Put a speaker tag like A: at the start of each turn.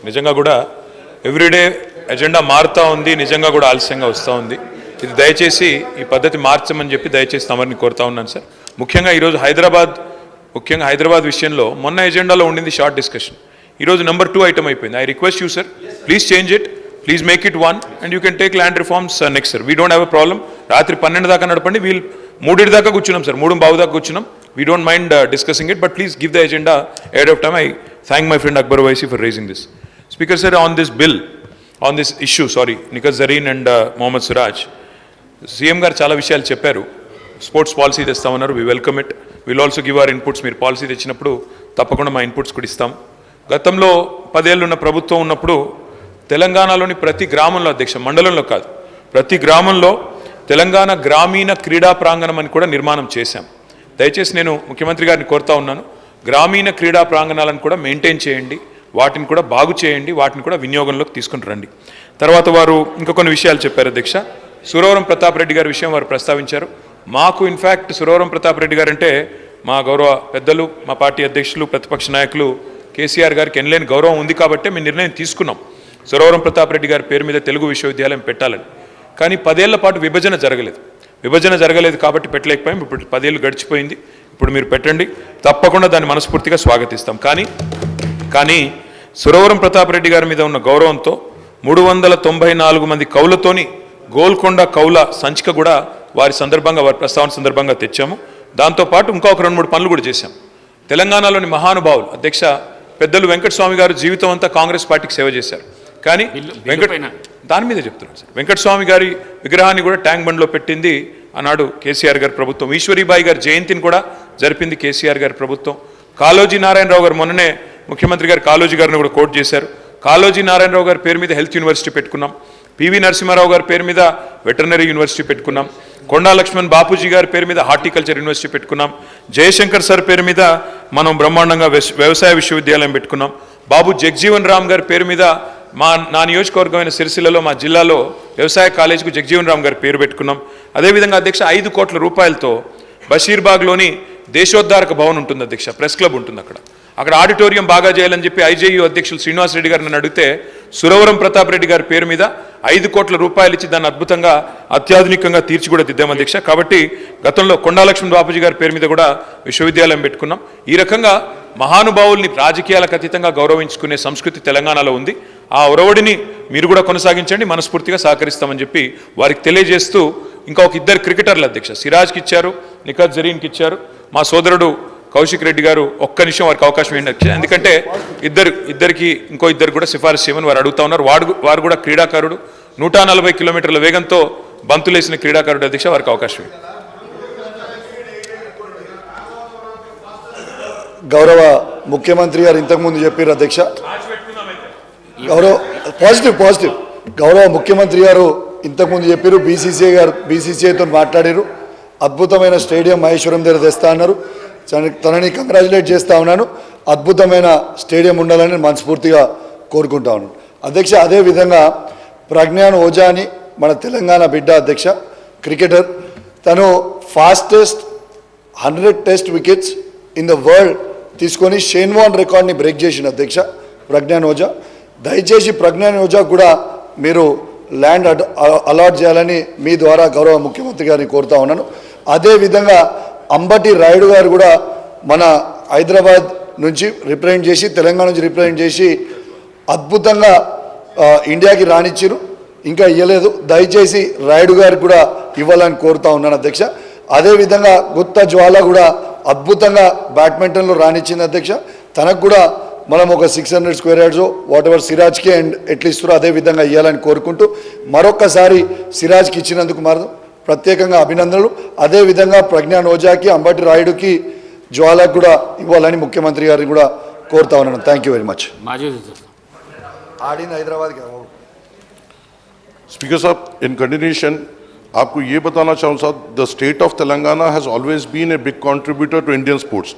A: నిజంగా కూడా everyday agenda మారుతూ ఉంది, నిజంగా కూడా ఆలస్యంగా వస్తూ ఉంది. ఇది దయచేసి ఈ పద్ధతి మార్చమని చెప్పి దయచేసి తమరిని కోరుతా ఉన్నాను సార్. ముఖ్యంగా ఈరోజు హైదరాబాద్ విషయంలో మొన్న ఎజెండాలో ఉండింది షార్ట్ డిస్కషన్, ఈరోజు నెంబర్ 2 ఐటమ్ అయిపోయింది. I request you sir, please change it, please make it 1 and you can take land reforms next sir. We don't have a problem. రాత్రి 12 దాకా నడపండి, వీళ్ళు 3 దాకా కూర్చున్నాం సార్, 3:15 దాకా కూర్చున్నాం. We don't mind discussing it, but please give the agenda ahead of time. I thank my friend Akbar Owaisi for raising this. Speaker sir, on this bill, on this issue, Nikat Zareen and Mohammad Siraj, CM గారు చాలా విషయాలు చెప్పారు. Sports policy తెస్తామన్నారు, we welcome it. Will also give our inputs. మీరు policy తెచ్చినప్పుడు తప్పకుండా మా inputs కూడా ఇస్తాం. గతంలో 10 ఏళ్ళు ఉన్న ప్రభుత్వం ఉన్నప్పుడు తెలంగాణలోని ప్రతి గ్రామంలో, అధ్యక్ష, మండలంలో కాదు, ప్రతి గ్రామంలో తెలంగాణ గ్రామీణ క్రీడా ప్రాంగణం అని కూడా నిర్మాణం చేశాం. దయచేసి నేను ముఖ్యమంత్రి గారిని కోరుతా ఉన్నాను, గ్రామీణ క్రీడా ప్రాంగణాలను కూడా మెయింటైన్ చేయండి, వాటిని కూడా బాగు చేయండి, వాటిని కూడా వినియోగంలోకి తీసుకుని రండి. తర్వాత వారు ఇంకా కొన్ని విషయాలు చెప్పారు అధ్యక్ష. సురవరం ప్రతాప్ రెడ్డి గారి విషయం వారు ప్రస్తావించారు. మాకు ఇన్ఫ్యాక్ట్ సురవరం ప్రతాప్ రెడ్డి గారు అంటే మా గౌరవ పెద్దలు, మా పార్టీ అధ్యక్షులు, ప్రతిపక్ష నాయకులు కేసీఆర్ గారికి ఎనలేని గౌరవం ఉంది కాబట్టి మేము నిర్ణయం తీసుకున్నాం సురవరం ప్రతాప్ రెడ్డి గారి పేరు మీద తెలుగు విశ్వవిద్యాలయం పెట్టాలని. కానీ 10 ఏళ్ల పాటు విభజన జరగలేదు కాబట్టి పెట్టలేకపోయాం. ఇప్పుడు 10 ఏళ్ళు గడిచిపోయింది, ఇప్పుడు మీరు పెట్టండి, తప్పకుండా దాన్ని మనస్ఫూర్తిగా స్వాగతిస్తాం. కానీ సురవరం ప్రతాప్ రెడ్డి గారి మీద ఉన్న గౌరవంతో 394 మంది కౌలతోని గోల్కొండ కౌల సంచిక కూడా వారి ప్రస్తావన సందర్భంగా తెచ్చాము. దాంతోపాటు ఇంకొక 2-3 పనులు కూడా చేశాం. తెలంగాణలోని మహానుభావులు, అధ్యక్ష, పెద్దలు వెంకటస్వామి గారు జీవితం అంతా కాంగ్రెస్ పార్టీకి సేవ చేశారు. కానీ దాని మీద చెప్తున్నాను సార్, వెంకటస్వామి గారి విగ్రహాన్ని కూడా ట్యాంక్ బండ్లో పెట్టింది ఆనాడు కేసీఆర్ గారి ప్రభుత్వం. ఈశ్వరీబాయి గారి జయంతిని కూడా జరిపింది కేసీఆర్ గారి ప్రభుత్వం. కాళోజీ నారాయణరావు గారు, మొన్ననే ముఖ్యమంత్రి గారు కాళోజీ గారిని కూడా కోట్ చేశారు. కాళోజీ నారాయణరావు గారి పేరు మీద హెల్త్ యూనివర్సిటీ పెట్టుకున్నాం. పివి నరసింహారావు గారి పేరు మీద వెటర్నరీ యూనివర్సిటీ పెట్టుకున్నాం. కొండా లక్ష్మణ్ బాపూజీ గారి పేరు మీద హార్టికల్చర్ యూనివర్సిటీ పెట్టుకున్నాం. జయశంకర్ సార్ పేరు మీద మనం బ్రహ్మాండంగా వ్యవసాయ విశ్వవిద్యాలయం పెట్టుకున్నాం. బాబు జగ్జీవన్ రామ్ గారి పేరు మీద నా నియోజకవర్గమైన సిరిసిల్లలో, మా జిల్లాలో వ్యవసాయ కాలేజీకు జగ్జీవన్ రామ్ గారి పేరు పెట్టుకున్నాం. అదేవిధంగా అధ్యక్ష 5 కోట్ల రూపాయలతో బషీర్బాగ్లోని దేశోద్ధారక భవన్ ఉంటుంది అధ్యక్ష, ప్రెస్ క్లబ్ ఉంటుంది అక్కడ ఆడిటోరియం బాగా చేయాలని చెప్పి ఐజేయూ అధ్యక్షులు శ్రీనివాస్ రెడ్డి గారు నన్ను అడిగితే సురవరం ప్రతాప్ రెడ్డి గారి పేరు మీద 5 కోట్ల రూపాయలు ఇచ్చి దాన్ని అద్భుతంగా అత్యాధునికంగా తీర్చి కూడా దిద్దాం అధ్యక్ష. కాబట్టి గతంలో కొండా లక్ష్మణ్ బాపూజీ గారి పేరు మీద కూడా విశ్వవిద్యాలయం పెట్టుకున్నాం. ఈ రకంగా మహానుభావుల్ని రాజకీయాలకు అతీతంగా గౌరవించుకునే సంస్కృతి తెలంగాణలో ఉంది. ఆ ఒరవడిని మీరు కూడా కొనసాగించండి, మనస్ఫూర్తిగా సహకరిస్తామని చెప్పి వారికి తెలియజేస్తూ, ఇంకా ఒక 2 క్రికెటర్లు అధ్యక్ష, సిరాజ్కి ఇచ్చారు, నిఖత్ జరీన్కి ఇచ్చారు. మా సోదరుడు కౌశిక్ రెడ్డి గారు ఒక్క నిమిషం వారికి అవకాశం ఏంటి, ఎందుకంటే ఇద్దరికి ఇంకో 2 కూడా సిఫారసు చేయమని వారు అడుగుతా ఉన్నారు. వారు కూడా క్రీడాకారుడు, 140 కిలోమీటర్ల వేగంతో బంతులేసిన క్రీడాకారుడు అధ్యక్ష, వారికి అవకాశం.
B: గౌరవ ముఖ్యమంత్రి గారు ఇంతకుముందు చెప్పారు అధ్యక్ష, పాజిటివ్ గౌరవ ముఖ్యమంత్రి గారు ఇంతకుముందు చెప్పారు, బీసీసీఐతో మాట్లాడారు, అద్భుతమైన స్టేడియం మహేశ్వరం దగ్గర తెస్తా అన్నారు. తనని కంగ్రాచులేట్ చేస్తూ ఉన్నాను. అద్భుతమైన స్టేడియం ఉండాలని మనస్ఫూర్తిగా కోరుకుంటా ఉన్నాను అధ్యక్ష. అదేవిధంగా ప్రజ్ఞాన్ ఓజా అని మన తెలంగాణ బిడ్డ అధ్యక్ష, క్రికెటర్, తను fastest 100 test wickets in the world తీసుకొని షేన్ వార్న్ రికార్డ్ని బ్రేక్ చేసిన అధ్యక్ష ప్రజ్ఞాన్ ఓజా. దయచేసి ప్రజ్ఞాన్ ఓజా కూడా మీరు ల్యాండ్ అలాట్ చేయాలని మీ ద్వారా గౌరవ ముఖ్యమంత్రి గారిని కోరుతా ఉన్నాను. అదేవిధంగా అంబటి రాయుడు గారు కూడా మన హైదరాబాద్ నుంచి రిప్రజెంట్ చేసి, తెలంగాణ నుంచి రిప్రజెంట్ చేసి అద్భుతంగా ఇండియాకి రానిచ్చారు, ఇంకా ఇవ్వలేదు. దయచేసి రాయుడు గారికి కూడా ఇవ్వాలని కోరుతా ఉన్నాను అధ్యక్ష. అదేవిధంగా గుత్తా జ్వాల కూడా అద్భుతంగా బ్యాడ్మింటన్లో రానిచ్చింది అధ్యక్ష. తనకు కూడా మనం ఒక 600 స్క్వేర్ యార్డ్స్ వాట్ ఎవర్ సిరాజ్కి అండ్ ఎట్లా ఇస్తారో అదేవిధంగా ఇవ్వాలని కోరుకుంటూ, మరొక్కసారి సిరాజ్కి ఇచ్చినందుకు ప్రత్యేకంగా అభినందనలు. అదేవిధంగా ప్రజ్ఞాన్ ఓజాకి, అంబటి రాయుడుకి, జ్వాలకు కూడా ఇవ్వాలని ముఖ్యమంత్రి గారిని కూడా కోరుతా ఉన్నాను. Thank you very much. ఆడిన హైదరాబాద్
C: स्पीकर साहब, इन कंटिन्यूशन आपको ये बताना चाहूँ साहब, the state of Telangana has always been a big contributor to Indian sports.